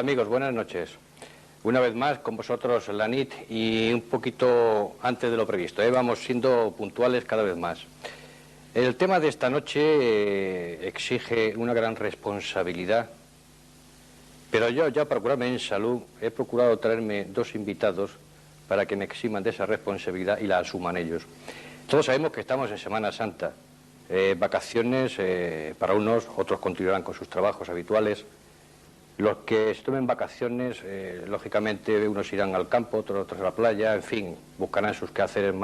Hola amigos, buenas noches. Una vez más con vosotros la NIT y un poquito antes de lo previsto, vamos siendo puntuales cada vez más. El tema de esta noche exige una gran responsabilidad, pero yo ya para curarme en salud he procurado traerme dos invitados para que me eximan de esa responsabilidad y la asuman ellos. Todos sabemos que estamos en Semana Santa, vacaciones para unos, otros continuarán con sus trabajos habituales. Los que se tomen vacaciones, lógicamente unos irán al campo, otros a la playa, en fin, buscarán sus quehaceres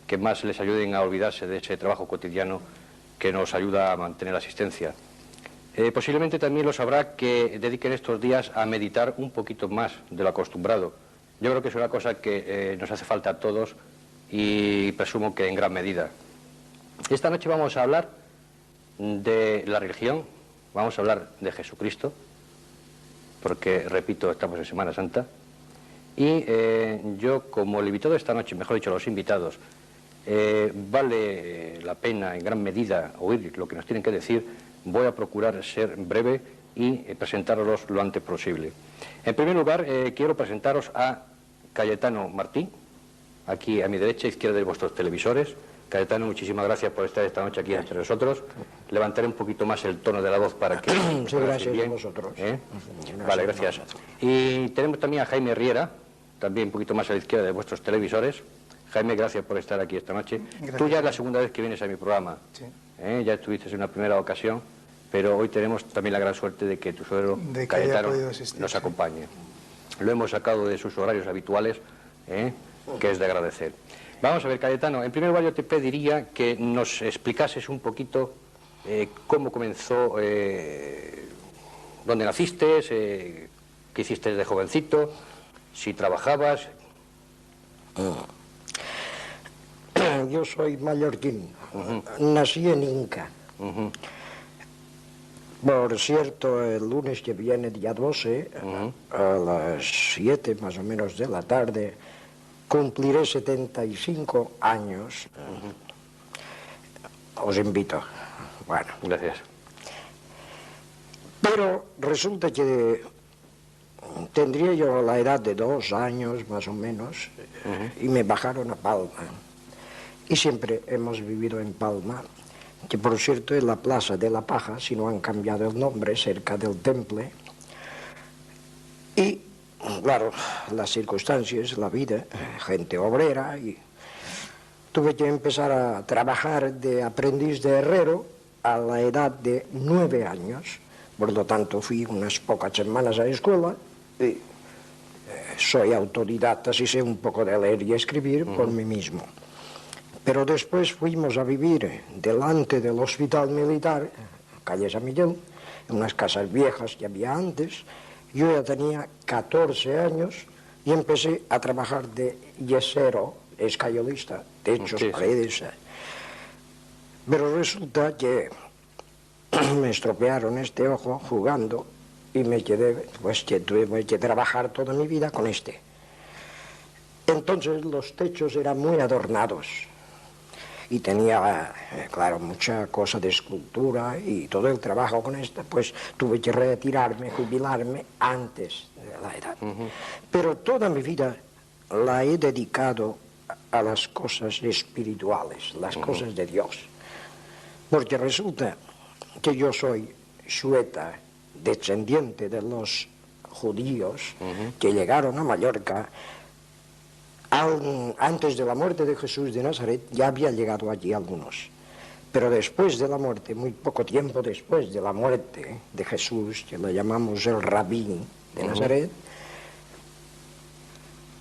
que más les ayuden a olvidarse de ese trabajo cotidiano que nos ayuda a mantener la asistencia. Posiblemente también los habrá que dediquen estos días a meditar un poquito más de lo acostumbrado. Yo creo que es una cosa que nos hace falta a todos y presumo que en gran medida. Esta noche vamos a hablar de la religión, vamos a hablar de Jesucristo, porque, repito, estamos en Semana Santa, y yo, como el invitado de esta noche, mejor dicho, los invitados, vale la pena en gran medida oír lo que nos tienen que decir, voy a procurar ser breve y presentaros lo antes posible. En primer lugar, quiero presentaros a Cayetano Martín, aquí a mi derecha, izquierda de vuestros televisores. Cayetano, muchísimas gracias por estar esta noche aquí entre nosotros. Levantaré un poquito más el tono de la voz para que... Sí, gracias bien. A vosotros. Vale, gracias. Y tenemos también a Jaime Riera, también un poquito más a la izquierda de vuestros televisores. Jaime, gracias por estar aquí esta noche. Gracias. Tú ya es la segunda vez que vienes a mi programa. Sí. Ya estuviste en una primera ocasión, pero hoy tenemos también la gran suerte de que tu suegro, Cayetano, nos acompañe. Lo hemos sacado de sus horarios habituales, que es de agradecer. Vamos a ver, Cayetano, en primer lugar yo te pediría que nos explicases un poquito cómo comenzó, dónde naciste, qué hiciste de jovencito, si trabajabas. Yo soy mallorquín, nací en Inca. Por cierto, el lunes que viene, día 12, a las 7 más o menos de la tarde, cumpliré 75 años. Os invito. Bueno. Gracias. Pero resulta que tendría yo la edad de 2 años más o menos y me bajaron a Palma. Y siempre hemos vivido en Palma, que por cierto es la Plaza de la Paja, si no han cambiado el nombre, cerca del Temple. Y claro, las circunstancias, la vida, gente obrera, y tuve que empezar a trabajar de aprendiz de herrero a la edad de 9 años. Por lo tanto, fui unas pocas semanas a la escuela y soy autodidacta, sí sé un poco de leer y escribir por mí mismo. Pero después fuimos a vivir delante del hospital militar, calle San Miguel, en unas casas viejas que había antes. Yo ya tenía 14 años y empecé a trabajar de yesero, escayolista, techos, paredes. Pero resulta que me estropearon este ojo jugando y me quedé, pues que tuve que trabajar toda mi vida con este. Entonces los techos eran muy adornados y tenía, claro, mucha cosa de escultura y todo el trabajo con esta, pues tuve que retirarme, jubilarme antes de la edad. Pero toda mi vida la he dedicado a las cosas espirituales, las cosas de Dios. Porque resulta que yo soy sueta, descendiente de los judíos que llegaron a Mallorca. Antes de la muerte de Jesús de Nazaret ya había llegado allí algunos, pero después de la muerte, muy poco tiempo después de la muerte de Jesús, que lo llamamos el Rabí de Nazaret,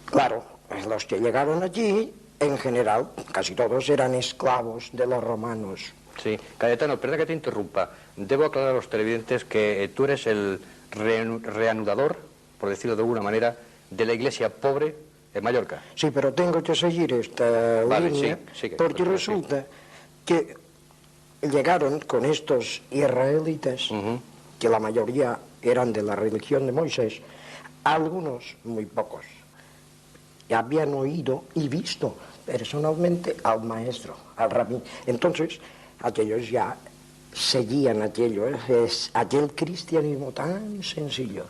claro, los que llegaron allí, en general, casi todos eran esclavos de los romanos. Sí, Cayetano, perdón que te interrumpa, debo aclarar a los televidentes que tú eres el reanudador, por decirlo de alguna manera, de la iglesia pobre en Mallorca. Sí, pero tengo que seguir esta línea, porque resulta que llegaron con estos israelitas, que la mayoría eran de la religión de Moisés, algunos, muy pocos, ya habían oído y visto personalmente al maestro, al rabí. Entonces, aquellos ya seguían aquel cristianismo tan sencillo,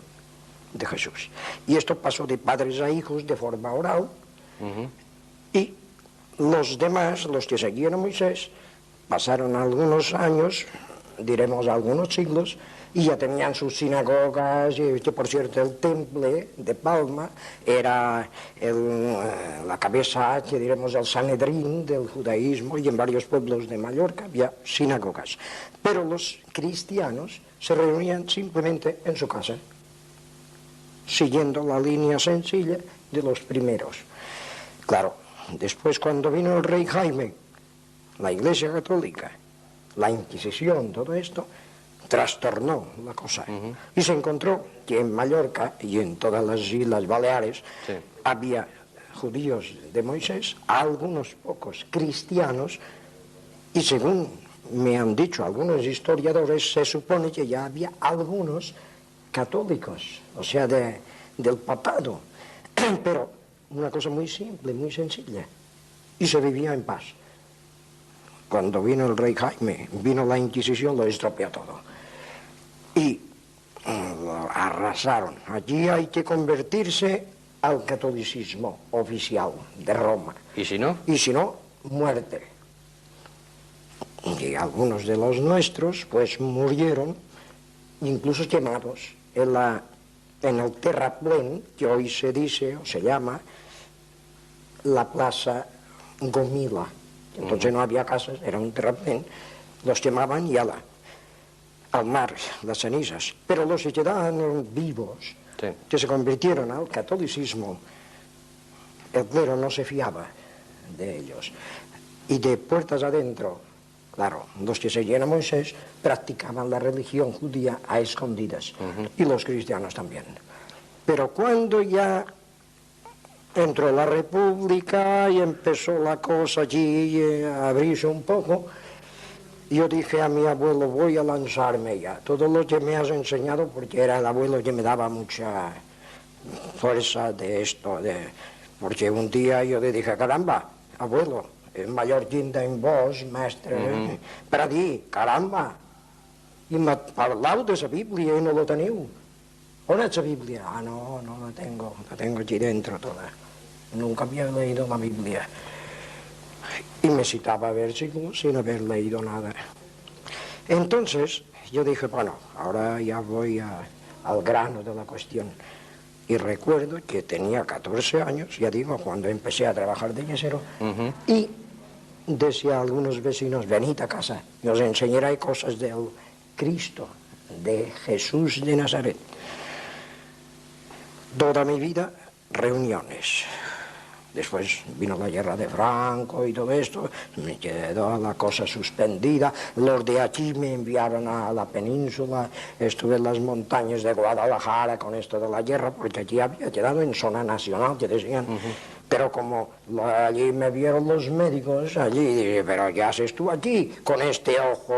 de Jesús. Y esto pasó de padres a hijos de forma oral, y los demás, los que seguían a Moisés, pasaron algunos años, diremos algunos siglos, y ya tenían sus sinagogas, y que por cierto el temple de Palma era la cabeza, que diremos el Sanedrín del judaísmo, y en varios pueblos de Mallorca había sinagogas. Pero los cristianos se reunían simplemente en su casa, siguiendo la línea sencilla de los primeros. Claro, después cuando vino el rey Jaime, la Iglesia Católica, la Inquisición, todo esto, trastornó la cosa. Y se encontró que en Mallorca y en todas las Islas Baleares había judíos de Moisés, algunos pocos cristianos, y según me han dicho algunos historiadores, se supone que ya había algunos católicos, o sea, del papado, pero una cosa muy simple, muy sencilla, y se vivía en paz. Cuando vino el rey Jaime, vino la Inquisición, lo estropeó todo. Y lo arrasaron. Allí hay que convertirse al catolicismo oficial de Roma. ¿Y si no? Y si no, muerte. Y algunos de los nuestros, pues, murieron, incluso quemados, en el terraplén, que hoy se dice, o se llama, la Plaza Gomila. Entonces no había casas, era un terraplén, los quemaban y al mar, las cenizas. Pero los que quedaban vivos, que se convirtieron al catolicismo, el clero no se fiaba de ellos. Y de puertas adentro, claro, los que seguían a Moisés practicaban la religión judía a escondidas, y los cristianos también. Pero cuando ya entró la República y empezó la cosa allí a abrirse un poco, yo dije a mi abuelo, voy a lanzarme ya. Todo lo que me has enseñado, porque era el abuelo que me daba mucha fuerza de esto, porque un día yo le dije, caramba, abuelo, el mallorquín en vos, mestre, para ti, caramba, i m'ha parlat de la Bíblia i no la teniu. On és la Bíblia? Ah, no, no la tengo aquí dentro toda. Nunca había leído la Biblia. Y me citaba versículos sin haber leído nada. Entonces yo dije, bueno, ahora ya voy al grano de la cuestión. Y recuerdo que tenía 14 años, ya digo, cuando empecé a trabajar de yesero, y decía a algunos vecinos, venid a casa, y os enseñaré cosas del Cristo, de Jesús de Nazaret. Toda mi vida, reuniones. Después vino la guerra de Franco y todo esto, me quedó la cosa suspendida. Los de aquí me enviaron a la península, estuve en las montañas de Guadalajara con esto de la guerra, porque allí había quedado en zona nacional, que decían. Pero como allí me vieron los médicos, allí dije, pero ¿qué haces tú aquí con este ojo?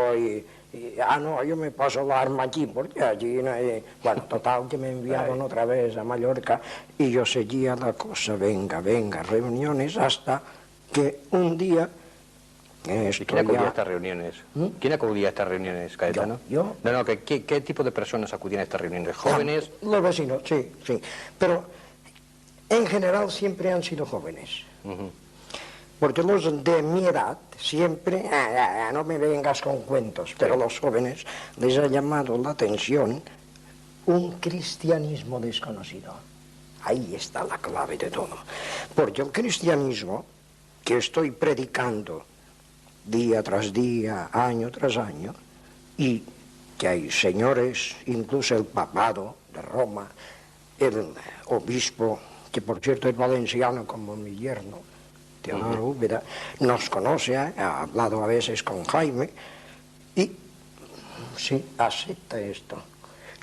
No, yo me paso el arma aquí, porque allí no hay... Bueno, total, que me enviaron otra vez a Mallorca y yo seguía la cosa, venga, reuniones, hasta que un día... ¿Quién acudía a estas reuniones? ¿Quién acudía a estas reuniones, Cayetano? ¿Yo? No, ¿qué tipo de personas acudían a estas reuniones? ¿Jóvenes? Los vecinos, sí. Pero en general siempre han sido jóvenes. Porque los de mi edad siempre, no me vengas con cuentos, pero los jóvenes les ha llamado la atención un cristianismo desconocido. Ahí está la clave de todo. Porque el cristianismo que estoy predicando día tras día, año tras año, y que hay señores, incluso el papado de Roma, el obispo, que por cierto es valenciano como mi yerno, Teodoro Úbeda, nos conoce, ha hablado a veces con Jaime, y sí, acepta esto.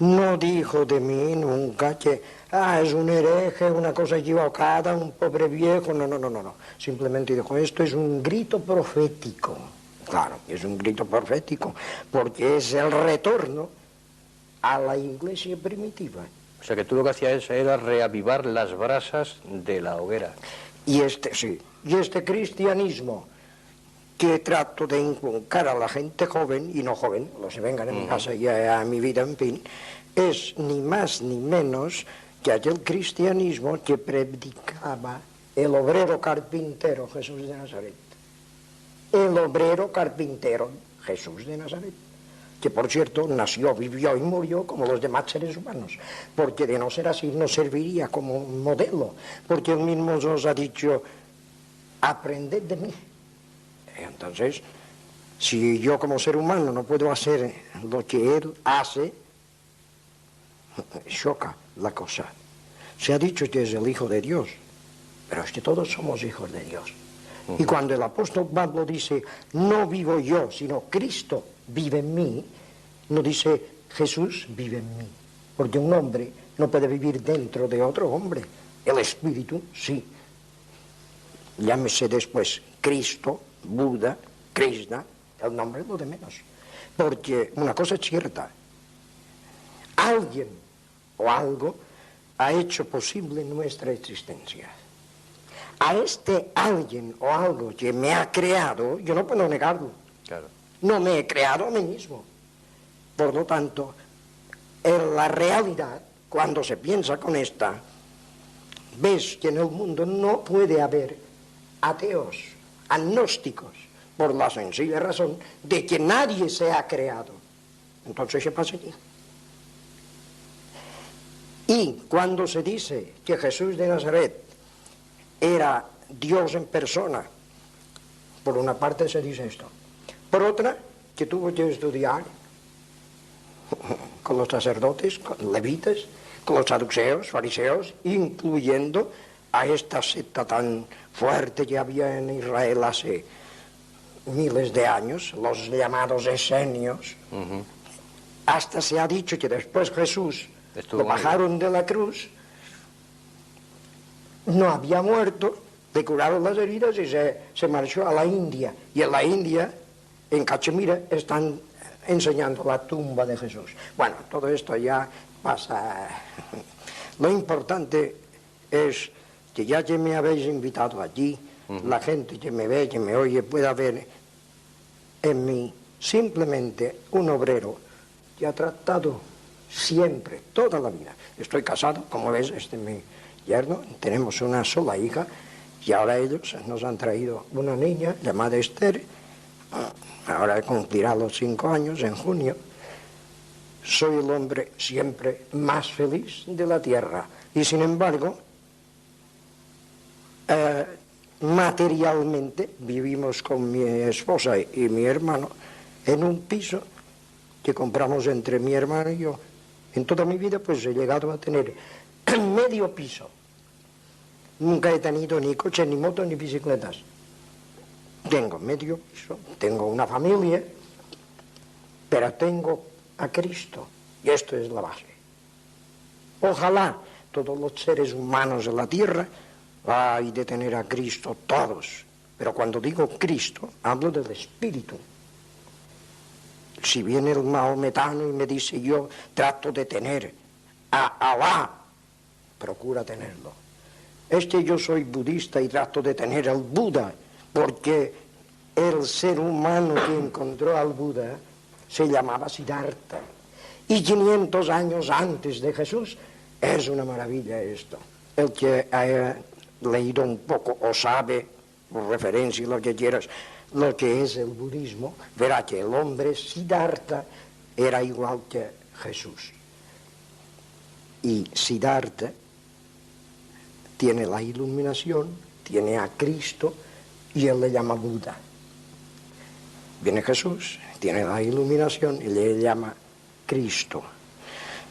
No dijo de mí nunca que, es un hereje, una cosa equivocada, un pobre viejo, no. Simplemente dijo, esto es un grito profético. Claro, es un grito profético, porque es el retorno a la iglesia primitiva. O sea que tú lo que hacías era reavivar las brasas de la hoguera. Y este cristianismo que trato de inculcar a la gente joven y no joven, los que vengan a mi casa y a mi vida, en fin, es ni más ni menos que aquel cristianismo que predicaba el obrero carpintero Jesús de Nazaret, el obrero carpintero Jesús de Nazaret, que por cierto nació, vivió y murió como los demás seres humanos, porque de no ser así no serviría como modelo, porque él mismo nos ha dicho, aprended de mí. Entonces, si yo como ser humano no puedo hacer lo que él hace, choca la cosa. Se ha dicho que es el Hijo de Dios, pero es que todos somos hijos de Dios. Y cuando el apóstol Pablo dice, no vivo yo, sino Cristo vive en mí, no dice Jesús vive en mí, porque un hombre no puede vivir dentro de otro hombre. El espíritu, sí. Llámese después Cristo, Buda, Krishna, el nombre es lo de menos. Porque una cosa es cierta, alguien o algo ha hecho posible nuestra existencia. A este alguien o algo que me ha creado, yo no puedo negarlo. Claro. No me he creado a mí mismo. Por lo tanto, en la realidad, cuando se piensa con esta, ves que en el mundo no puede haber ateos, agnósticos, por la sencilla razón de que nadie se ha creado. Entonces, ¿qué pasa aquí? Y cuando se dice que Jesús de Nazaret era Dios en persona, por una parte se dice esto. Por otra, que tuvo que estudiar con los sacerdotes, con los levitas, con los saduceos, fariseos, incluyendo a esta secta tan fuerte que había en Israel hace miles de años, los llamados esenios. Hasta se ha dicho que después Jesús lo bajaron de la cruz, no había muerto, le curaron las heridas y se marchó a la India. Y en la India, en Cachemira, están enseñando la tumba de Jesús. Bueno, todo esto ya pasa. Lo importante es que ya que me habéis invitado allí, la gente que me ve, que me oye, pueda ver en mí simplemente un obrero que ha tratado siempre, toda la vida. Estoy casado, como ves, este es mi yerno, tenemos una sola hija y ahora ellos nos han traído una niña llamada Esther, ahora cumplirá los 5 años en junio. Soy el hombre siempre más feliz de la tierra y sin embargo materialmente vivimos con mi esposa y mi hermano en un piso que compramos entre mi hermano y yo. En toda mi vida pues he llegado a tener medio piso. Nunca he tenido ni coche, ni moto, ni bicicletas. Tengo medio piso, tengo una familia, pero tengo a Cristo. Y esto es la base. Ojalá todos los seres humanos de la tierra hay de tener a Cristo todos. Pero cuando digo Cristo, hablo del Espíritu. Si viene el mahometano y me dice yo trato de tener a Alá, procura tenerlo. Es que yo soy budista y trato de tener al Buda, porque el ser humano que encontró al Buda se llamaba Siddhartha. Y 500 años antes de Jesús, es una maravilla esto. El que haya leído un poco o sabe, por referencia, lo que quieras, lo que es el budismo, verá que el hombre Siddhartha era igual que Jesús. Y Siddhartha tiene la iluminación, tiene a Cristo y él le llama Buda. Viene Jesús, tiene la iluminación y le llama Cristo.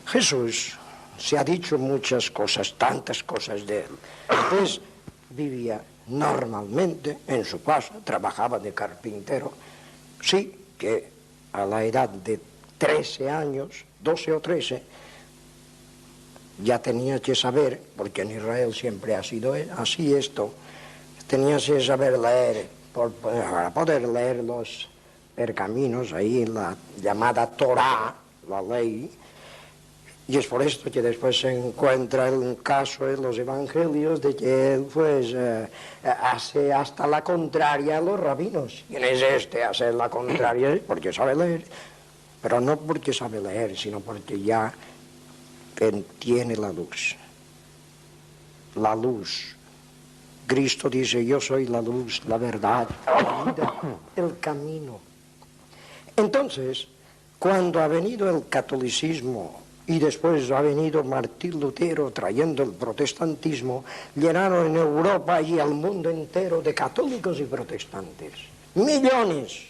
Jesús, se ha dicho muchas cosas, tantas cosas de él. Pues vivía normalmente en su casa, trabajaba de carpintero. Sí, que a la edad de 13 años, 12 o 13, ya tenía que saber, porque en Israel siempre ha sido así esto, tenía que saber leer, para poder leer los pergaminos, ahí la llamada Torá, la ley, y es por esto que después se encuentra el caso en los evangelios de que él pues hace hasta la contraria a los rabinos. ¿Quién es este hacer la contraria? Porque sabe leer, pero no porque sabe leer, sino porque ya tiene la luz. la luz. Cristo dice, yo soy la luz, la verdad, la vida, el camino. Entonces, cuando ha venido el catolicismo y después ha venido Martín Lutero trayendo el protestantismo, llenaron en Europa y al mundo entero de católicos y protestantes. Millones,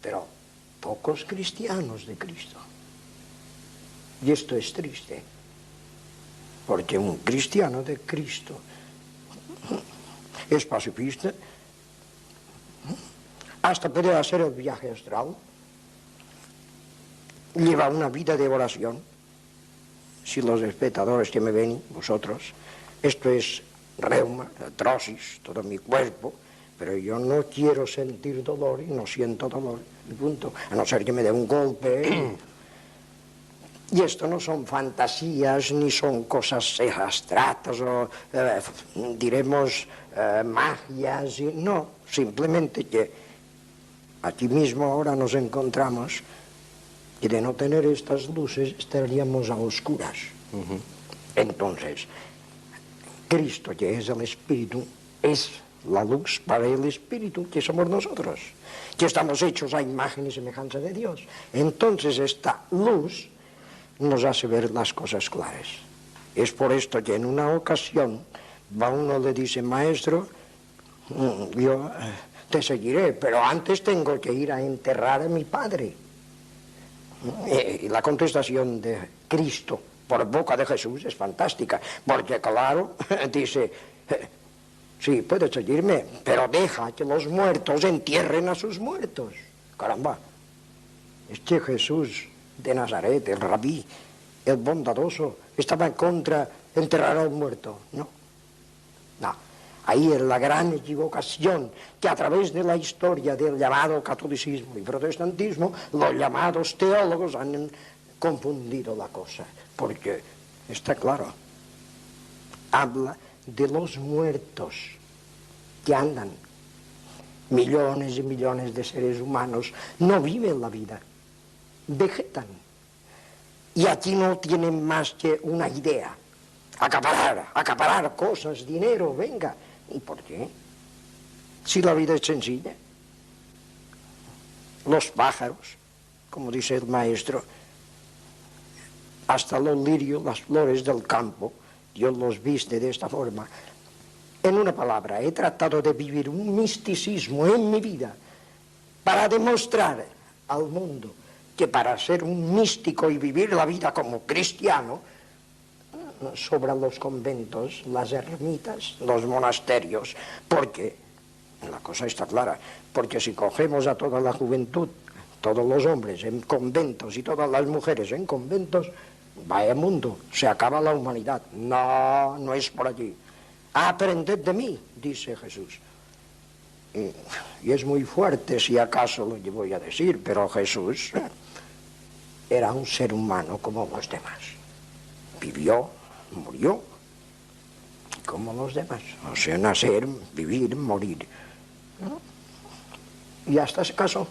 pero pocos cristianos de Cristo. Y esto es triste, porque un cristiano de Cristo es pacifista, hasta puede hacer el viaje astral, lleva una vida de oración. Si los espectadores que me ven, vosotros, esto es reuma, artrosis, todo mi cuerpo, pero yo no quiero sentir dolor y no siento dolor, y punto, a no ser que me dé un golpe. Y esto no son fantasías ni son cosas abstractas o diremos magias, no, simplemente que aquí mismo ahora nos encontramos y de no tener estas luces estaríamos a oscuras. Entonces, Cristo, que es el Espíritu, es la luz para el Espíritu, que somos nosotros, que estamos hechos a imagen y semejanza de Dios. Entonces esta luz nos hace ver las cosas claras. Es por esto que en una ocasión va uno le dice, maestro, yo te seguiré, pero antes tengo que ir a enterrar a mi padre. Y la contestación de Cristo por boca de Jesús es fantástica, porque claro, dice, sí, puedes seguirme, pero deja que los muertos entierren a sus muertos. Caramba, es que Jesús de Nazaret, el rabí, el bondadoso, estaba en contra de enterrar a un muerto. No, ahí es la gran equivocación que a través de la historia del llamado catolicismo y protestantismo, los llamados teólogos han confundido la cosa, porque está claro, habla de los muertos que andan. Millones y millones de seres humanos no viven la vida, vegetan. Y aquí no tienen más que una idea, acaparar cosas, dinero, venga. ¿Y por qué? Si la vida es sencilla. Los pájaros, como dice el maestro, hasta los lirios, las flores del campo, Dios los viste de esta forma. En una palabra, he tratado de vivir un misticismo en mi vida para demostrar al mundo que para ser un místico y vivir la vida como cristiano, sobran los conventos, las ermitas, los monasterios, porque la cosa está clara, porque si cogemos a toda la juventud, todos los hombres en conventos y todas las mujeres en conventos, vaya mundo, se acaba la humanidad. No, no es por allí. Aprended de mí, dice Jesús. Y es muy fuerte si acaso lo que voy a decir, pero Jesús era un ser humano como los demás. Vivió, murió, como los demás. O sea, nacer, vivir, morir. Y hasta se casó.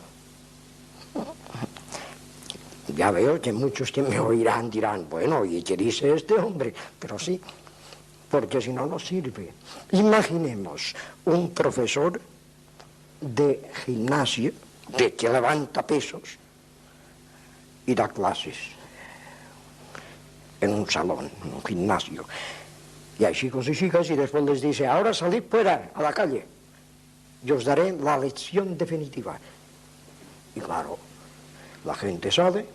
Ya veo que muchos que me oirán dirán, bueno, ¿y qué dice este hombre? Pero sí, porque si no, no sirve. Imaginemos un profesor de gimnasio, de que levanta pesos y da clases en un salón, en un gimnasio. Y hay chicos y chicas y después les dice, ahora salid fuera, a la calle. Yo os daré la lección definitiva. Y claro, la gente sale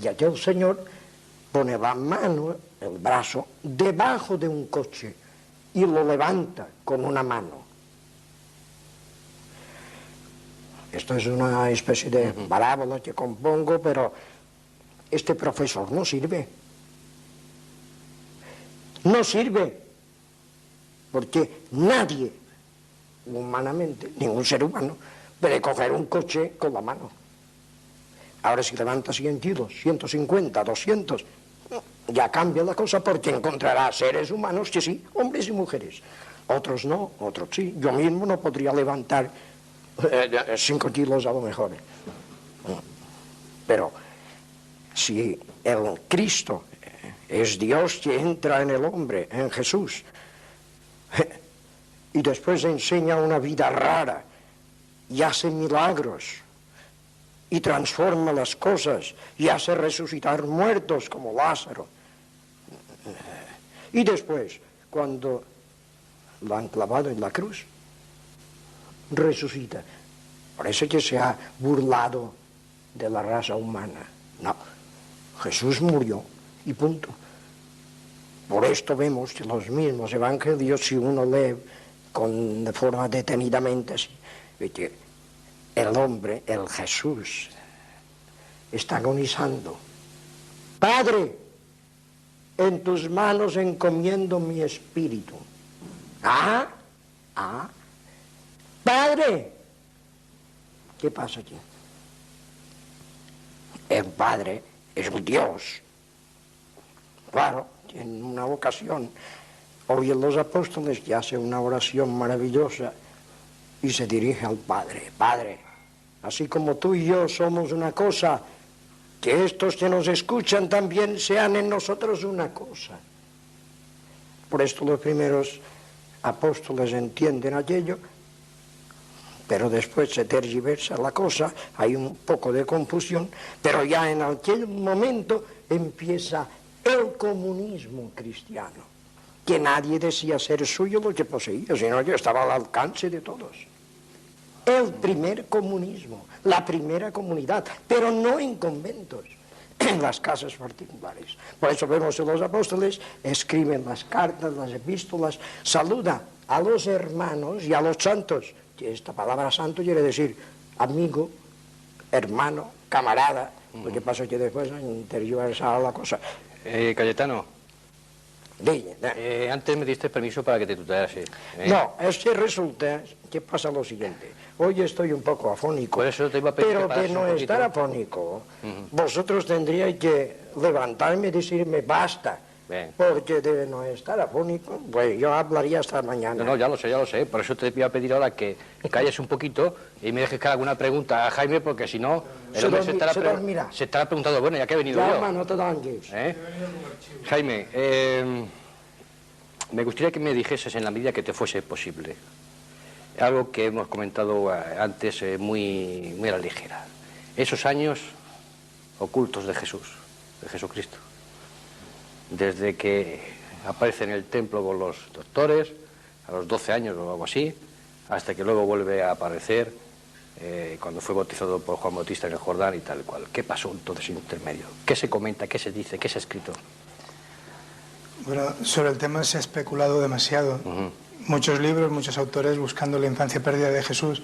y aquel señor pone la mano, el brazo, debajo de un coche y lo levanta con una mano. Esto es una especie de parábola que compongo, pero este profesor no sirve. No sirve, porque nadie, humanamente, ningún ser humano, puede coger un coche con la mano. Ahora si levanta 100 kilos, 150, 200, ya cambia la cosa porque encontrará seres humanos que sí, hombres y mujeres. Otros no, otros sí. Yo mismo no podría levantar 5 kilos a lo mejor. Pero si el Cristo es Dios que entra en el hombre, en Jesús, Y después enseña una vida rara y hace milagros y transforma las cosas y hace resucitar muertos como Lázaro. Y después, cuando lo han clavado en la cruz, resucita. Parece que se ha burlado de la raza humana. No, Jesús murió y punto. Por esto vemos que los mismos evangelios, si uno lee de forma detenidamente así, ve que el hombre, el Jesús, está agonizando. Padre, en tus manos encomiendo mi espíritu. Padre, ¿qué pasa aquí? El Padre es un Dios. Claro, en una ocasión oye los apóstoles que hace una oración maravillosa y se dirige al Padre. Padre, así como tú y yo somos una cosa, que estos que nos escuchan también sean en nosotros una cosa. Por esto los primeros apóstoles entienden aquello, pero después se tergiversa la cosa, hay un poco de confusión, pero ya en aquel momento empieza el comunismo cristiano, que nadie decía ser suyo lo que poseía, sino que estaba al alcance de todos. El primer comunismo, la primera comunidad, pero no en conventos, en las casas particulares. Por eso vemos que los apóstoles escriben las cartas, las epístolas, saluda a los hermanos y a los santos, que esta palabra santo quiere decir amigo, hermano, camarada. Lo que pasa es que después han tergiversado la cosa. Cayetano, antes me diste permiso para que te tutease. No, es que resulta que pasa lo siguiente. Hoy estoy un poco afónico, por eso te iba a pedir pero de no estar afónico, vosotros tendríais que levantarme y decirme basta. Bien. Porque de no estar afónico, pues yo hablaría hasta mañana. No, ya lo sé. Por eso te voy a pedir ahora que calles un poquito y me dejes que haga alguna pregunta a Jaime, porque si no, el hombre se estará preguntando, bueno, ya que he venido yo. No te dañes. Jaime, me gustaría que me dijeses en la medida que te fuese posible algo que hemos comentado antes muy a la ligera. Esos años ocultos de Jesús, de Jesucristo. Desde que aparece en el templo con los doctores, a los 12 años o algo así, hasta que luego vuelve a aparecer cuando fue bautizado por Juan Bautista en el Jordán y tal cual. ¿Qué pasó en todo ese intermedio? ¿Qué se comenta? ¿Qué se dice? ¿Qué se ha escrito? Bueno, sobre el tema se ha especulado demasiado. Muchos libros, muchos autores buscando la infancia perdida de Jesús.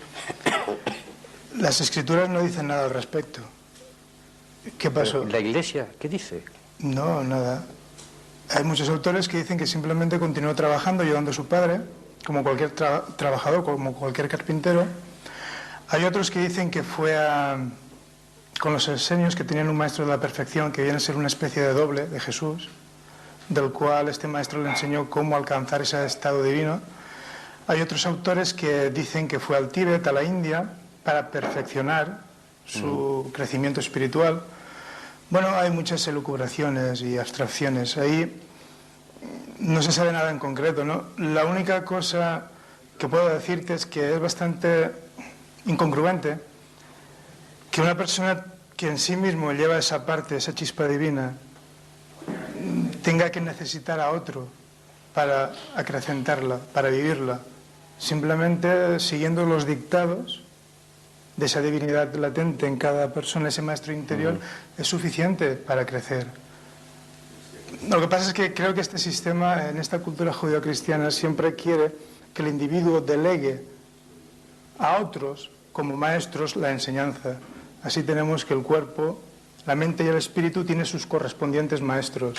Las escrituras no dicen nada al respecto. ¿Qué pasó? ¿La Iglesia qué dice? No, nada. Hay muchos autores que dicen que simplemente continuó trabajando, ayudando a su padre, como cualquier trabajador, como cualquier carpintero. Hay otros que dicen que fue con los esenios, que tenían un maestro de la perfección, que viene a ser una especie de doble de Jesús, del cual este maestro le enseñó cómo alcanzar ese estado divino. Hay otros autores que dicen que fue al Tíbet, a la India, para perfeccionar su crecimiento espiritual. Bueno, hay muchas elucubraciones y abstracciones. Ahí no se sabe nada en concreto, ¿no? La única cosa que puedo decirte es que es bastante incongruente que una persona que en sí mismo lleva esa parte, esa chispa divina, tenga que necesitar a otro para acrecentarla, para vivirla, simplemente siguiendo los dictados de esa divinidad latente en cada persona, ese maestro interior, es suficiente para crecer. Lo que pasa es que creo que este sistema, en esta cultura judeocristiana, siempre quiere que el individuo delegue a otros, como maestros, la enseñanza. Así tenemos que el cuerpo, la mente y el espíritu tienen sus correspondientes maestros.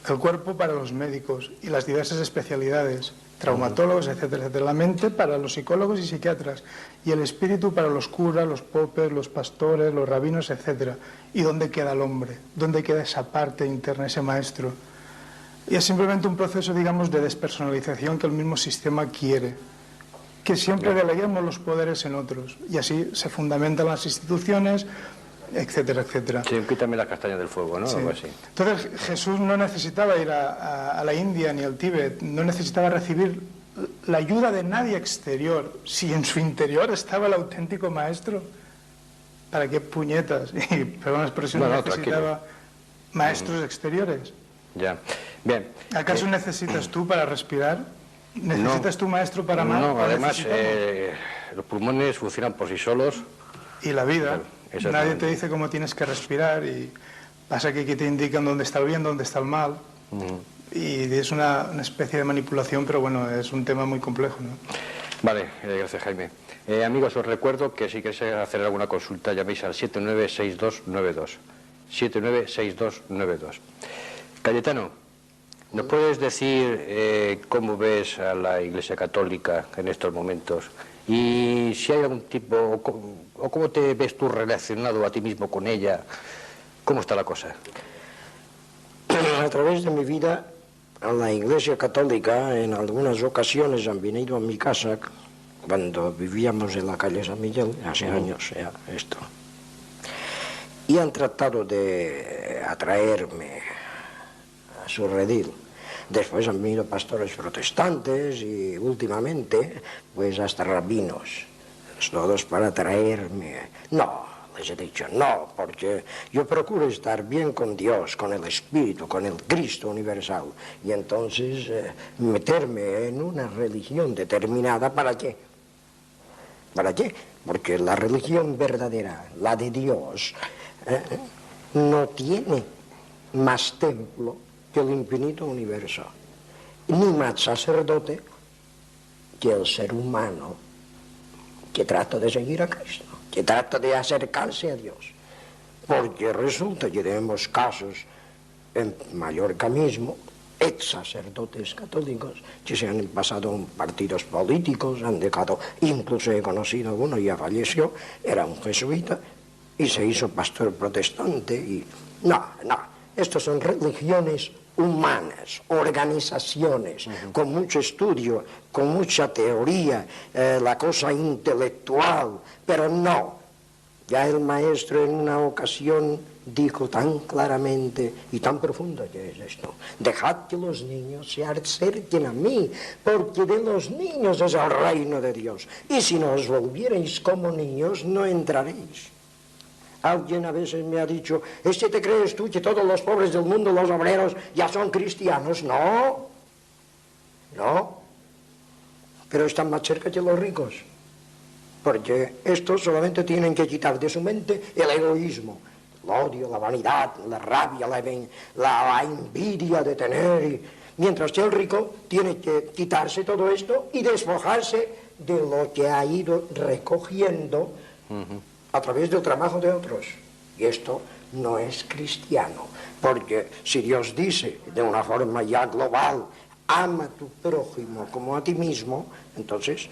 El cuerpo para los médicos y las diversas especialidades, traumatólogos, etcétera, etcétera. La mente para los psicólogos y psiquiatras, y el espíritu para los curas, los popes, los pastores, los rabinos, etcétera. ¿Y dónde queda el hombre? ¿Dónde queda esa parte interna, ese maestro? Y es simplemente un proceso, digamos, de despersonalización que el mismo sistema quiere, que siempre deleguemos los poderes en otros, y así se fundamentan las instituciones, etcétera, etcétera. Sí, quítame las castañas del fuego, ¿no? Sí. Algo así. Entonces Jesús no necesitaba ir a la India ni al Tíbet, no necesitaba recibir la ayuda de nadie exterior. Si en su interior estaba el auténtico maestro, ¿para qué puñetas? Y, perdón la expresión, necesitaba maestros exteriores. Ya, bien. ¿Acaso necesitas tú para respirar? ¿Necesitas tu maestro para amar? No, además los pulmones funcionan por sí solos. Y la vida, nadie te dice cómo tienes que respirar y pasa que aquí te indican dónde está el bien, dónde está el mal. Y es una especie de manipulación, pero bueno, es un tema muy complejo, ¿no? Vale, gracias, Jaime. Amigos, os recuerdo que si queréis hacer alguna consulta llaméis al 796292. 796292. Cayetano, ¿nos puedes decir cómo ves a la Iglesia Católica en estos momentos? Y si hay algún tipo, o cómo te ves tú relacionado a ti mismo con ella, ¿cómo está la cosa? A través de mi vida, a la Iglesia Católica en algunas ocasiones han venido a mi casa cuando vivíamos en la calle San Miguel, hace años ya esto, y han tratado de atraerme a su redil. Después han venido pastores protestantes y últimamente pues hasta rabinos, todos para atraerme. No, les he dicho no, porque yo procuro estar bien con Dios, con el Espíritu, con el Cristo universal. Y entonces meterme en una religión determinada, ¿para qué? ¿Para qué? Porque la religión verdadera, la de Dios, no tiene más templo que el infinito universo, ni más sacerdote que el ser humano que trata de seguir a Cristo, que trata de acercarse a Dios. Porque resulta que tenemos casos en Mallorca mismo, ex sacerdotes católicos que se han pasado en partidos políticos, han dejado, incluso he conocido uno, ya falleció, era un jesuita y se hizo pastor protestante y no, estos son religiones humanas, organizaciones, con mucho estudio, con mucha teoría, la cosa intelectual, pero no. Ya el maestro en una ocasión dijo tan claramente y tan profundo que es esto: dejad que los niños se acerquen a mí, porque de los niños es el reino de Dios, y si no os volviereis como niños, no entraréis. Alguien a veces me ha dicho: ¿es que te crees tú que todos los pobres del mundo, los obreros, ya son cristianos? No, pero están más cerca que los ricos, porque estos solamente tienen que quitar de su mente el egoísmo, el odio, la vanidad, la rabia, la envidia de tener, mientras que el rico tiene que quitarse todo esto y despojarse de lo que ha ido recogiendo a través del trabajo de otros. Y esto no es cristiano, porque si Dios dice de una forma ya global: ama a tu prójimo como a ti mismo, entonces,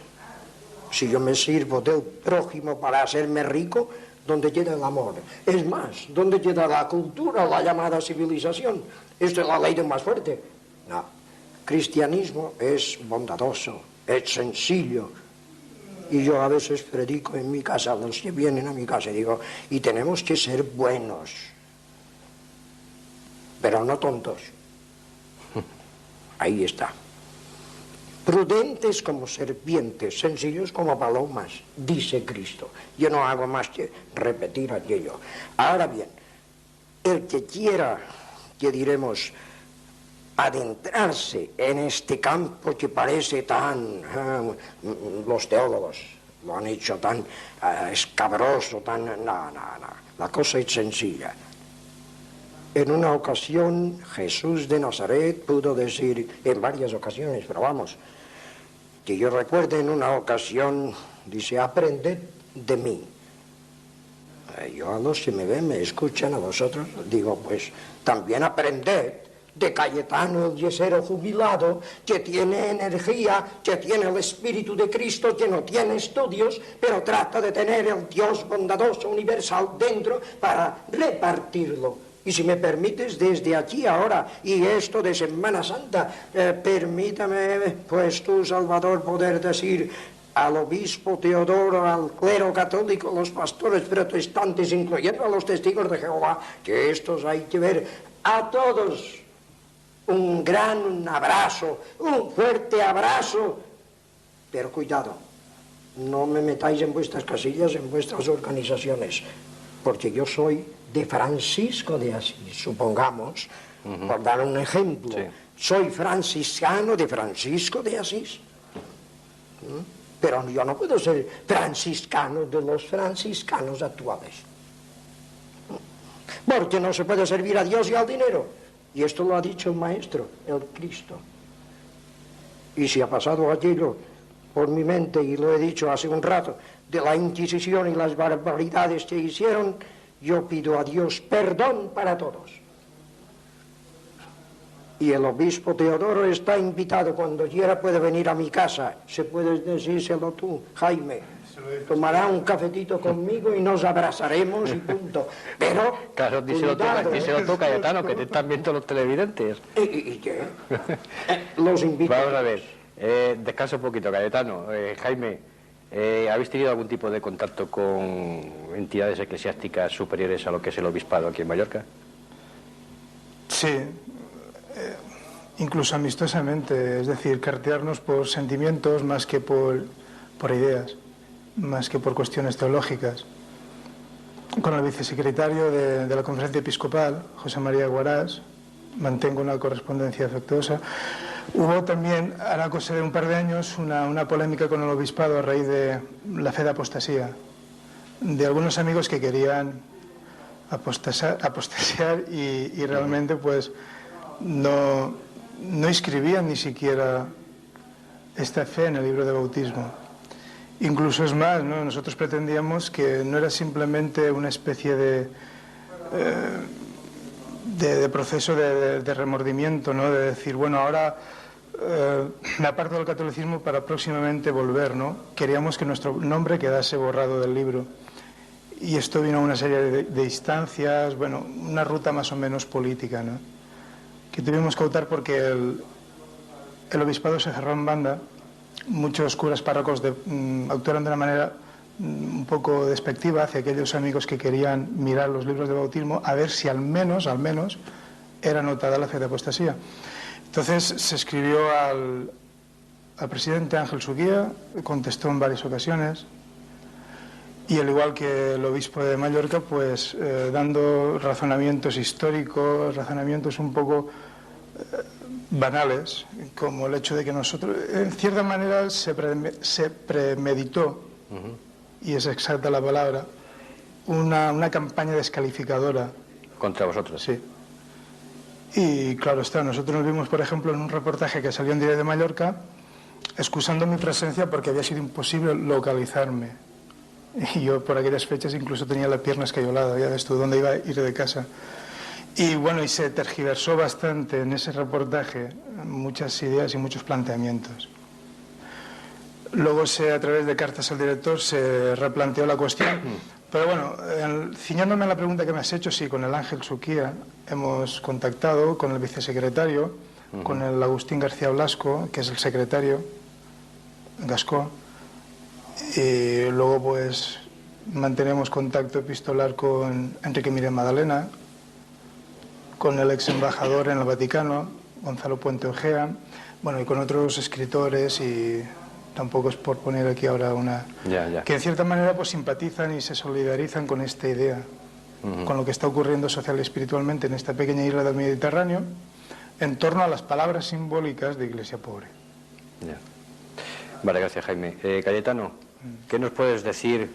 si yo me sirvo del prójimo para hacerme rico, ¿dónde queda el amor? Es más, ¿dónde queda la cultura, la llamada civilización? Esto es la ley del más fuerte. No, cristianismo es bondadoso, es sencillo. Y yo a veces predico en mi casa, a los que vienen a mi casa, y digo: y tenemos que ser buenos, pero no tontos. Ahí está. Prudentes como serpientes, sencillos como palomas, dice Cristo. Yo no hago más que repetir aquello. Ahora bien, el que quiera, que diremos, adentrarse en este campo que parece tan, los teólogos lo han hecho tan escabroso, tan... No, la cosa es sencilla. En una ocasión Jesús de Nazaret pudo decir, en varias ocasiones, pero vamos, que yo recuerde, en una ocasión dice: aprended de mí. Yo a los que me ven, me escuchan, a vosotros, digo, pues también aprended de Cayetano, el yesero jubilado, que tiene energía, que tiene el Espíritu de Cristo, que no tiene estudios, pero trata de tener el Dios bondadoso, universal dentro para repartirlo. Y si me permites, desde aquí ahora, y esto de Semana Santa, permítame, pues tú, Salvador, poder decir: al obispo Teodoro, al clero católico, los pastores protestantes, incluyendo a los testigos de Jehová, que estos hay que ver, a todos un gran abrazo, un fuerte abrazo, pero cuidado, no me metáis en vuestras casillas, en vuestras organizaciones, porque yo soy de Francisco de Asís, supongamos, por dar un ejemplo, sí. Soy franciscano de Francisco de Asís, pero yo no puedo ser franciscano de los franciscanos actuales, porque no se puede servir a Dios y al dinero, y esto lo ha dicho el Maestro, el Cristo. Y si ha pasado aquello por mi mente, y lo he dicho hace un rato, de la Inquisición y las barbaridades que hicieron, yo pido a Dios perdón para todos. Y el obispo Teodoro está invitado, cuando quiera puede venir a mi casa, se puedes decírselo tú, Jaime, tomará un cafetito conmigo y nos abrazaremos y punto. Pero, claro, díselo tú, Cayetano, que te están viendo los televidentes. ¿Y qué? Los invito. Vamos a ver, descansa un poquito, Cayetano. Jaime, ¿habéis tenido algún tipo de contacto con entidades eclesiásticas superiores a lo que es el obispado aquí en Mallorca? Sí. Incluso amistosamente, es decir, cartearnos por sentimientos más que por ideas, más que por cuestiones teológicas. Con el vicesecretario de la Conferencia Episcopal, José María Guarás, mantengo una correspondencia afectuosa. Hubo también, hará cosa de un par de años, una polémica con el obispado a raíz de la fe de apostasía, de algunos amigos que querían apostasiar y realmente pues no inscribían ni siquiera esta fe en el libro de bautismo. Incluso es más, ¿no? Nosotros pretendíamos que no era simplemente una especie de proceso de remordimiento, ¿no? De decir, bueno, ahora me aparto del catolicismo para próximamente volver, ¿no? Queríamos que nuestro nombre quedase borrado del libro. Y esto vino a una serie de instancias, bueno, una ruta más o menos política, ¿no? Que tuvimos que optar porque el obispado se cerró en banda. Muchos curas párrocos actuaron de una manera un poco despectiva hacia aquellos amigos que querían mirar los libros de bautismo a ver si al menos era notada la fe de apostasía. Entonces se escribió al presidente Ángel Suquía, contestó en varias ocasiones, y al igual que el obispo de Mallorca, pues dando razonamientos históricos, razonamientos un poco banales, como el hecho de que nosotros, en cierta manera, se premeditó, y es exacta la palabra, una campaña descalificadora. ¿Contra vosotros? Sí. Y claro está, nosotros nos vimos, por ejemplo, en un reportaje que salió en Diario de Mallorca, excusando mi presencia porque había sido imposible localizarme. Y yo por aquellas fechas incluso tenía la pierna escayolada, ya ves tú, dónde iba a ir de casa. Y bueno, y se tergiversó bastante en ese reportaje muchas ideas y muchos planteamientos. Luego a través de cartas al director se replanteó la cuestión. Pero bueno, ciñándome a la pregunta que me has hecho, sí, con el Ángel Suquía hemos contactado, con el vicesecretario, con el Agustín García Blasco, que es el secretario, Gascó, y luego pues mantenemos contacto epistolar con Enrique Mírez Madalena, con el ex embajador en el Vaticano, Gonzalo Puente Ojea, bueno, y con otros escritores, y tampoco es por poner aquí ahora una... que en cierta manera pues simpatizan y se solidarizan con esta idea, con lo que está ocurriendo social y espiritualmente en esta pequeña isla del Mediterráneo, en torno a las palabras simbólicas de Iglesia Pobre. Vale, gracias, Jaime. Cayetano, ¿qué nos puedes decir?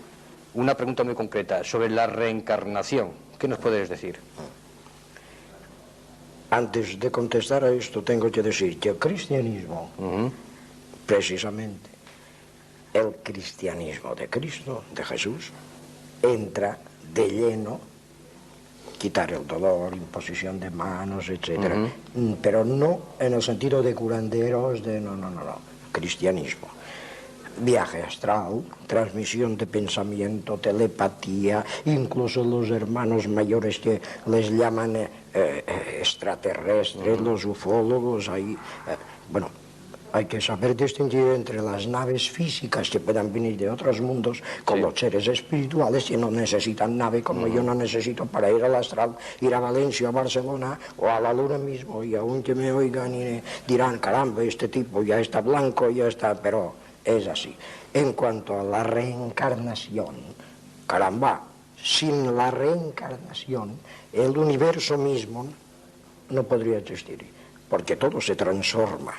Una pregunta muy concreta sobre la reencarnación. ¿Qué nos puedes decir? Antes de contestar a esto, tengo que decir que el cristianismo, precisamente, el cristianismo de Cristo, de Jesús, entra de lleno, quitar el dolor, imposición de manos, etc. Pero no en el sentido de curanderos, no. Cristianismo. Viaje astral, transmisión de pensamiento, telepatía, incluso los hermanos mayores que les llaman extraterrestres, los ufólogos, ahí, bueno, Hay que saber distinguir entre las naves físicas que puedan venir de otros mundos con los seres espirituales que no necesitan nave, como yo no necesito para ir al astral, ir a Valencia, a Barcelona o a la luna mismo, y aún que me oigan y dirán, caramba, este tipo ya está blanco, ya está, pero es así. En cuanto a la reencarnación, caramba, sin la reencarnación el universo mismo no podría existir, porque todo se transforma.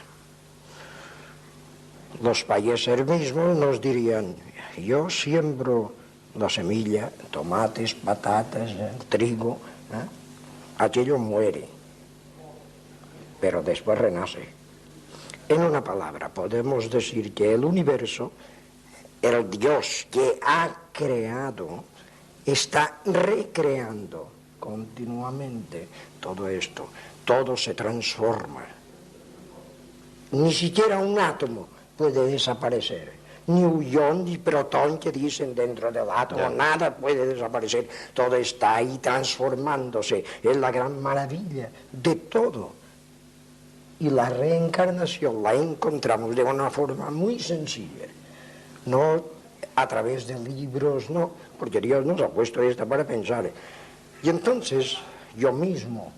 Los payeses mismos nos dirían, yo siembro la semilla, tomates, patatas, trigo, aquello muere, pero después renace. En una palabra, podemos decir que el universo, el Dios que ha creado, está recreando continuamente todo esto. Todo se transforma. Ni siquiera un átomo puede desaparecer, ni un ion ni protón que dicen dentro del átomo, nada puede desaparecer, todo está ahí transformándose, es la gran maravilla de todo. Y la reencarnación la encontramos de una forma muy sencilla, no a través de libros, no, porque Dios nos ha puesto esto para pensar. Y entonces yo mismo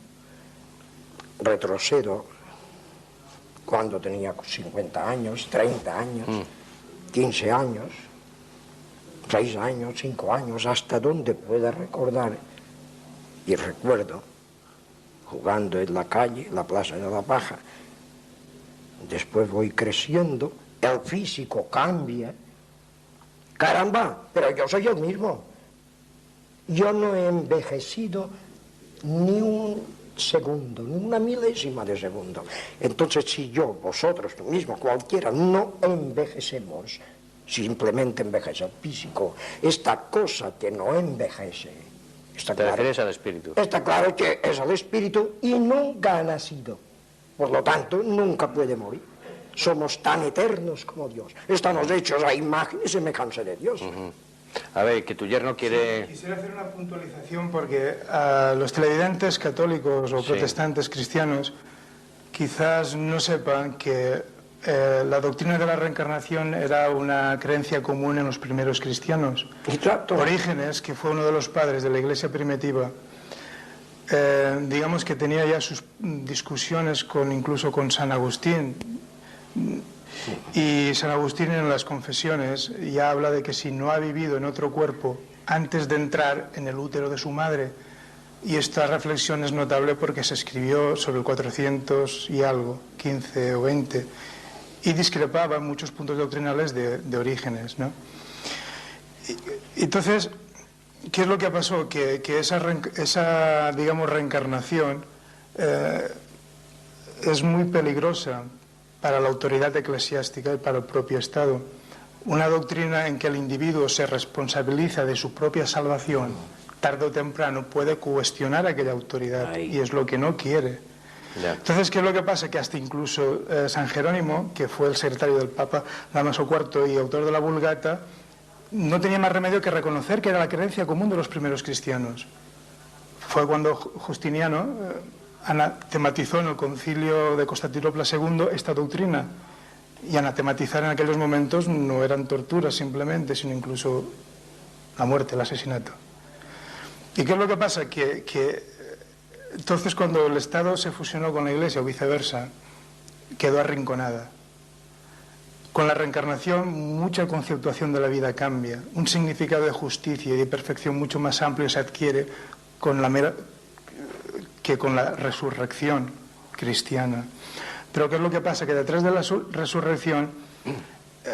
retrocedo cuando tenía 50 años, 30 años, 15 años, 6 años, 5 años, hasta donde pueda recordar. Y recuerdo, jugando en la calle, la Plaza de la Paja. Después voy creciendo, el físico cambia. Caramba, pero yo soy el mismo. Yo no he envejecido ni un segundo, ni una milésima de segundo. Entonces, si yo, vosotros, tú mismo, cualquiera, no envejecemos, simplemente envejece el físico, esta cosa que no envejece, está ¿Te refieres al espíritu? Está claro que es el espíritu y nunca ha nacido. Por lo tanto, nunca puede morir. Somos tan eternos como Dios. Estamos hechos a imagen y semejanza de Dios. A ver, que tu yerno quiere... Sí, quisiera hacer una puntualización porque los televidentes católicos o protestantes cristianos quizás no sepan que la doctrina de la reencarnación era una creencia común en los primeros cristianos. Exacto. Orígenes, que fue uno de los padres de la iglesia primitiva, digamos que tenía ya sus discusiones incluso con San Agustín. Y San Agustín en las Confesiones ya habla de que si no ha vivido en otro cuerpo antes de entrar en el útero de su madre, y esta reflexión es notable porque se escribió sobre el 400 y algo, 15 o 20, y discrepaba en muchos puntos doctrinales de Orígenes, ¿no? Entonces, ¿qué es lo que pasó? Que esa digamos, reencarnación es muy peligrosa para la autoridad eclesiástica y para el propio Estado. Una doctrina en que el individuo se responsabiliza de su propia salvación, tarde o temprano puede cuestionar aquella autoridad, y es lo que no quiere. Entonces, ¿qué es lo que pasa? Que hasta incluso San Jerónimo, que fue el secretario del Papa Dámaso IV y autor de la Vulgata, no tenía más remedio que reconocer que era la creencia común de los primeros cristianos. Fue cuando Justiniano anatematizó en el concilio de Constantinopla II esta doctrina, y anatematizar en aquellos momentos no eran torturas simplemente, sino incluso la muerte, el asesinato. ¿Y qué es lo que pasa? Que entonces cuando el Estado se fusionó con la Iglesia o viceversa, quedó arrinconada. Con la reencarnación mucha conceptuación de la vida cambia, un significado de justicia y de perfección mucho más amplio se adquiere con la resurrección cristiana. Pero ¿qué es lo que pasa? Que detrás de la resurrección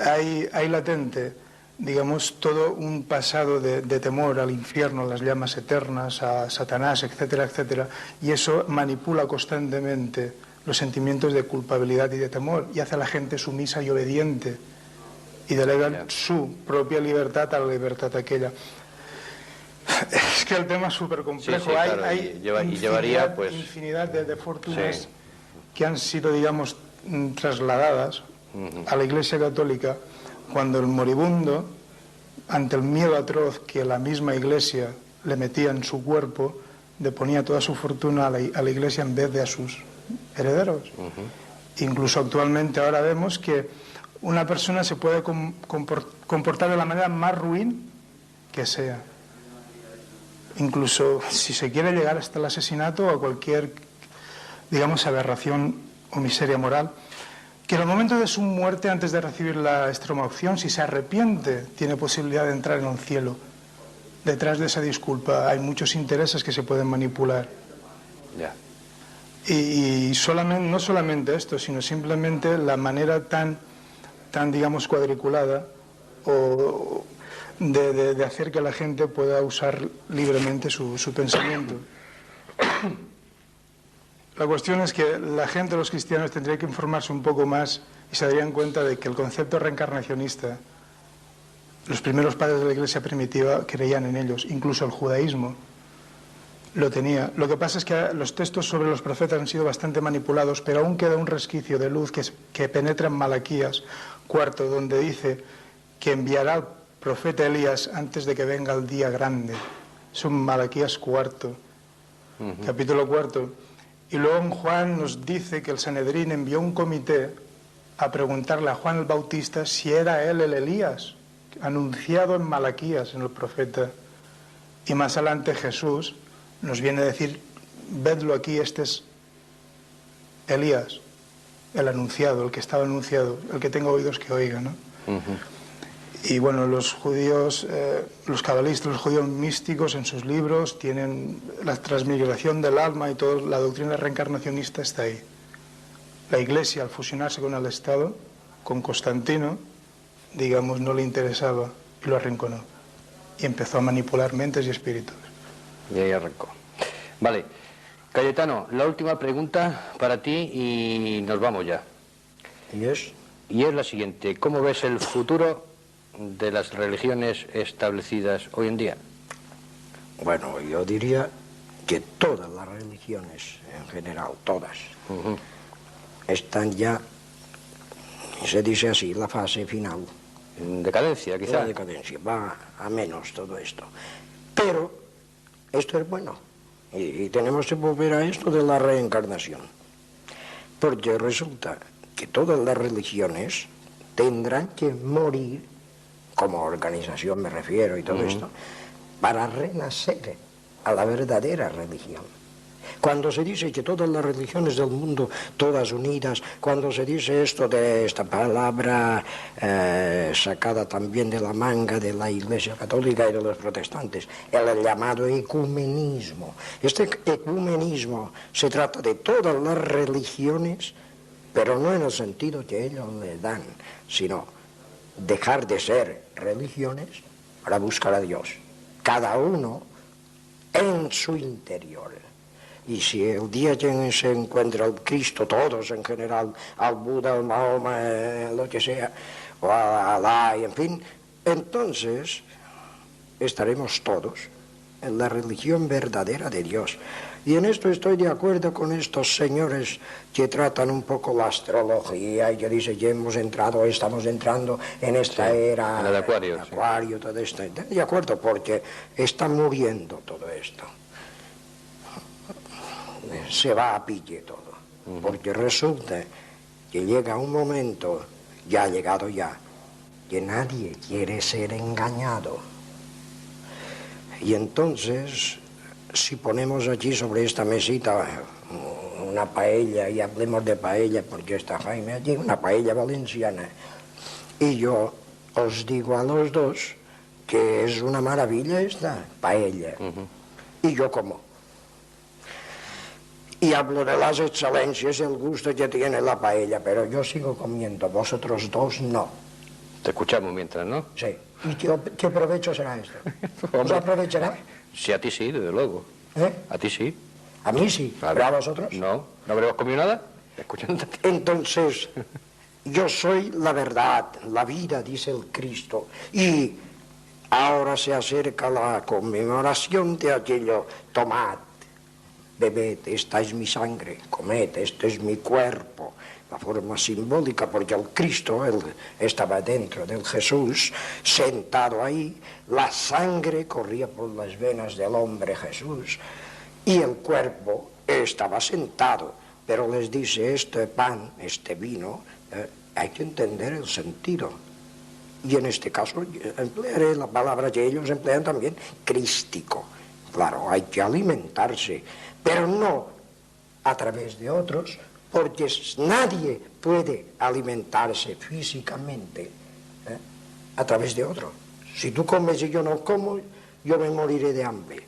hay latente, digamos, todo un pasado de temor al infierno, a las llamas eternas, a Satanás, etcétera, etcétera, y eso manipula constantemente los sentimientos de culpabilidad y de temor y hace a la gente sumisa y obediente y delega su propia libertad a la libertad aquella. Es que el tema es súper complejo. Sí, claro, hay llevaría, pues, infinidad de fortunas que han sido, digamos, trasladadas a la Iglesia Católica cuando el moribundo, ante el miedo atroz que la misma Iglesia le metía en su cuerpo, deponía toda su fortuna a la Iglesia en vez de a sus herederos. Incluso actualmente ahora vemos que una persona se puede comportar de la manera más ruin que sea. Incluso si se quiere llegar hasta el asesinato o a cualquier, digamos, aberración o miseria moral, que en el momento de su muerte, antes de recibir la extrema opción, si se arrepiente, tiene posibilidad de entrar en el cielo. Detrás de esa disculpa hay muchos intereses que se pueden manipular. Ya. Y no solamente esto, sino simplemente la manera tan digamos, cuadriculada o de hacer que la gente pueda usar libremente su pensamiento. La cuestión es que la gente, los cristianos, tendría que informarse un poco más y se darían cuenta de que el concepto reencarnacionista, los primeros padres de la Iglesia primitiva creían en ellos, incluso el judaísmo lo tenía. Lo que pasa es que los textos sobre los profetas han sido bastante manipulados, pero aún queda un resquicio de luz que penetra en Malaquías 4, donde dice que enviará al profeta Elías antes de que venga el día grande. Es un Malaquías 4, capítulo 4. Y luego en Juan nos dice que el Sanedrín envió un comité a preguntarle a Juan el Bautista si era él el Elías, anunciado en Malaquías, en el profeta. Y más adelante Jesús nos viene a decir, vedlo aquí, este es Elías, el anunciado, el que estaba anunciado, el que tenga oídos que oiga, ¿no? Y bueno, los judíos, los cabalistas, los judíos místicos en sus libros tienen la transmigración del alma y toda la doctrina reencarnacionista está ahí. La Iglesia, al fusionarse con el Estado, con Constantino, digamos, no le interesaba y lo arrinconó. Y empezó a manipular mentes y espíritus. Y ahí arrancó. Vale. Cayetano, la última pregunta para ti y nos vamos ya. ¿Y es? Y es la siguiente. ¿Cómo ves el futuro de las religiones establecidas hoy en día? Bueno, yo diría que todas las religiones, en general, todas, están ya, se dice así, la fase final. En decadencia, quizá. La decadencia, va a menos todo esto. Pero esto es bueno. Y tenemos que volver a esto de la reencarnación. Porque resulta que todas las religiones tendrán que morir, como organización me refiero y todo esto, para renacer a la verdadera religión. Cuando se dice que todas las religiones del mundo, todas unidas, cuando se dice esto de esta palabra sacada también de la manga de la Iglesia Católica y de los protestantes, el llamado ecumenismo. Este ecumenismo se trata de todas las religiones, pero no en el sentido que ellos le dan, sino dejar de ser religiones para buscar a Dios, cada uno en su interior. Y si el día que se encuentra el Cristo, todos en general, al Buda, al Mahoma, lo que sea, o a Alá, y en fin, entonces estaremos todos en la religión verdadera de Dios. Y en esto estoy de acuerdo con estos señores que tratan un poco la astrología y que dicen que estamos entrando en esta era, en el Acuario, Acuario, todo esto. De acuerdo, porque está muriendo todo esto. Se va a pique todo, porque resulta que llega un momento, ya ha llegado ya, que nadie quiere ser engañado. Y entonces, si ponemos aquí sobre esta mesita una paella, y hablemos de paella, porque está Jaime allí, una paella valenciana, y yo os digo a los dos que es una maravilla esta paella, y yo como. Y hablo de las excelencias, el gusto que tiene la paella, pero yo sigo comiendo, vosotros dos no. Te escuchamos mientras, ¿no? Sí. ¿Y qué provecho será esto? ¿Os aprovechará? Sí, a ti sí, desde luego. ¿Eh? A ti sí. A mí sí, Vale. ¿pero a vosotros? No, ¿no habremos comido nada? Escuchándote a ti. Entonces, yo soy la verdad, la vida, dice el Cristo, y ahora se acerca la conmemoración de aquello, tomad, bebed, esta es mi sangre, comed, este es mi cuerpo, la forma simbólica, porque el Cristo, él estaba dentro del Jesús, sentado ahí, la sangre corría por las venas del hombre Jesús, y el cuerpo estaba sentado, pero les dice este pan, este vino, hay que entender el sentido. Y en este caso emplearé la palabra que ellos emplean también, crístico. Claro, hay que alimentarse, pero no a través de otros, porque nadie puede alimentarse físicamente a través de otro. Si tú comes y yo no como, yo me moriré de hambre.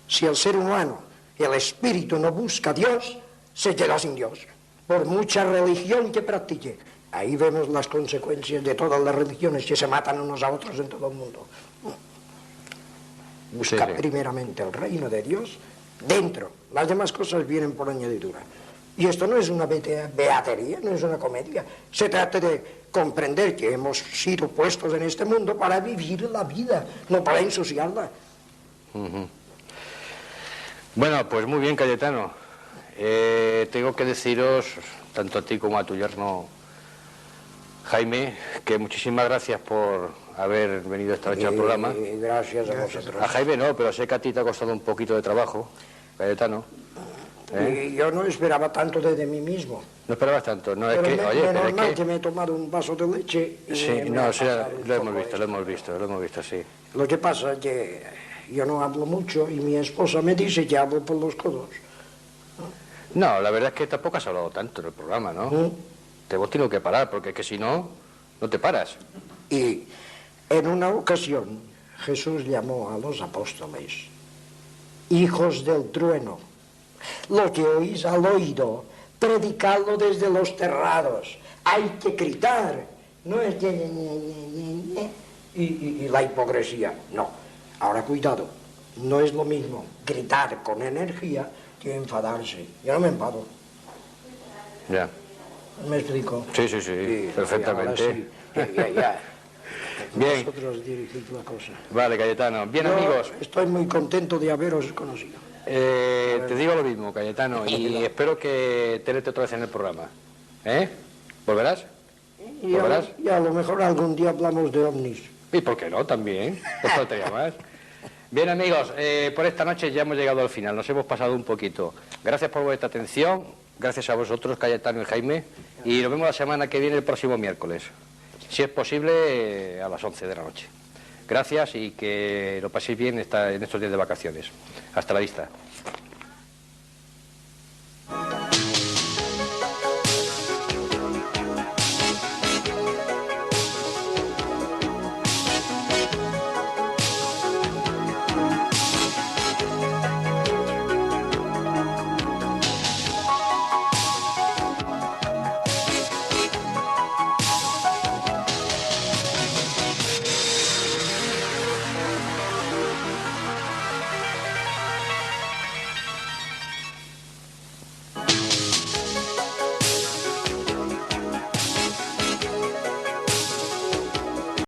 Si el ser humano, el espíritu no busca a Dios, se queda sin Dios, por mucha religión que practique. Ahí vemos las consecuencias de todas las religiones que se matan unos a otros en todo el mundo. Busca primeramente el reino de Dios dentro. Las demás cosas vienen por añadidura. Y esto no es una beatería, no es una comedia. Se trata de comprender que hemos sido puestos en este mundo para vivir la vida, no para ensuciarla. Bueno, pues muy bien, Cayetano. Tengo que deciros, tanto a ti como a tu yerno Jaime, que muchísimas gracias por haber venido esta noche al programa. Gracias a vosotros. A Jaime no, pero sé que a ti te ha costado un poquito de trabajo, Cayetano. Y yo no esperaba tanto de mí mismo. No esperabas tanto, no, es Pero que, oye, pero es normal que me he tomado un vaso de leche y sí, me no, ha sí, pasado un lo poco hemos esto. visto, sí. Lo que pasa es que yo no hablo mucho y mi esposa me dice que hablo por los codos. No, la verdad es que tampoco has hablado tanto en el programa, ¿no? Te hemos tenido que parar, porque es que si no, no te paras. Y en una ocasión Jesús llamó a los apóstoles hijos del trueno. Lo que oís al oído, predicadlo desde los terrados. Hay que gritar, no es y la hipocresía. No, ahora cuidado, no es lo mismo gritar con energía que enfadarse. Yo no me enfado. Ya. ¿Me explico? Sí, perfectamente. Ya. Bien. Vosotros dirigís la cosa. Vale, Cayetano. Bien, Yo amigos. estoy muy contento de haberos conocido. Te digo lo mismo, Cayetano, y espero que tenerte otra vez en el programa. ¿Volverás? ¿Volverás? Y a lo mejor algún día hablamos de ovnis. ¿Y por qué no? También. ¿Te faltaría más? Bien, amigos, por esta noche ya hemos llegado al final. Nos hemos pasado un poquito. Gracias por vuestra atención. Gracias a vosotros, Cayetano y Jaime. Y nos vemos la semana que viene, el próximo miércoles. Si es posible, a las 11 de la noche. Gracias y que lo paséis bien en estos días de vacaciones. Hasta la vista.